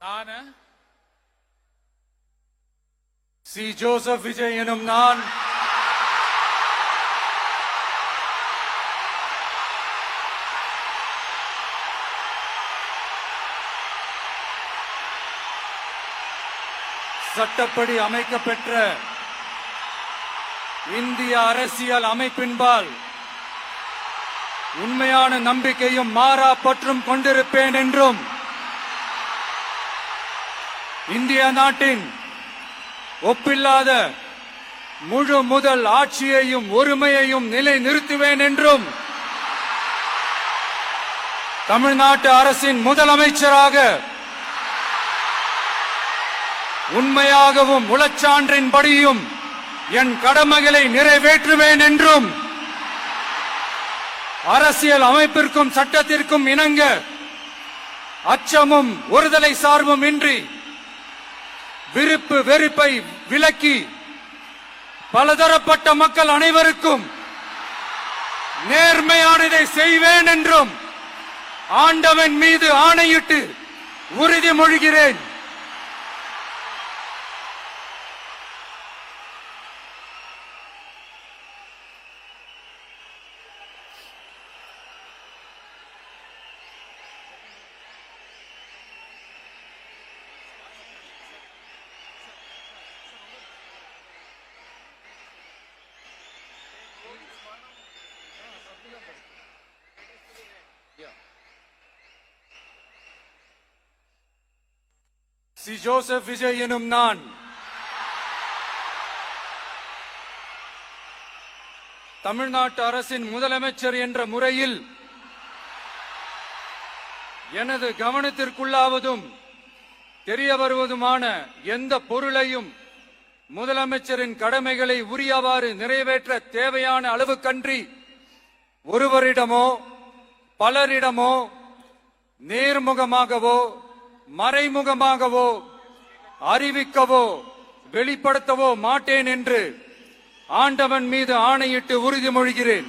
நான் C. Joseph Vijay எனும் நான் சட்டப்படி அமைக்கப்பெற்ற இந்திய அரசியல் அமைப்பின்பால் உண்மையான நம்பிக்கையும் மாறா பற்றும் கொண்டிருப்பேன் என்றும் இந்திய நாட்டின் ஒப்பில்லாத முழு முதல் ஆட்சியையும் ஒருமையையும் நிலை நிறுத்துவேன் என்றும் தமிழ்நாட்டு அரசின் முதலமைச்சராக உண்மையாகவும் உளச்சான்றின்படியும் என் கடமைகளை நிறைவேற்றுவேன் என்றும் அரசியல் அமைப்பிற்கும் சட்டத்திற்கும் இணங்க அச்சமும் ஒருதலை சார்பும் இன்றி விருப்பு வெறுப்பை விலக்கி பலதரப்பட்ட மக்கள் அனைவருக்கும் நேர்மையானதை செய்வேன் என்றும் ஆண்டவன் மீது ஆணையிட்டு உறுதிமொழிகிறேன். சி. ஜோசப் விஜய் எனும் நான் தமிழ்நாட்டு அரசின் முதலமைச்சர் என்ற முறையில் எனது கவனத்திற்குள்ளாவதும் தெரிய வருவதுமான எந்த பொருளையும் முதலமைச்சரின் கடமைகளை உரியவாறு நிறைவேற்ற தேவையான அளவுக்கன்றி ஒருவரிடமோ பலரிடமோ நேர்முகமாகவோ மறைமுகமாகவோ அறிவிக்கவோ வெளிப்படுத்தவோ மாட்டேன் என்று ஆண்டவன் மீது ஆணையிட்டு உறுதிமொழிகிறேன்.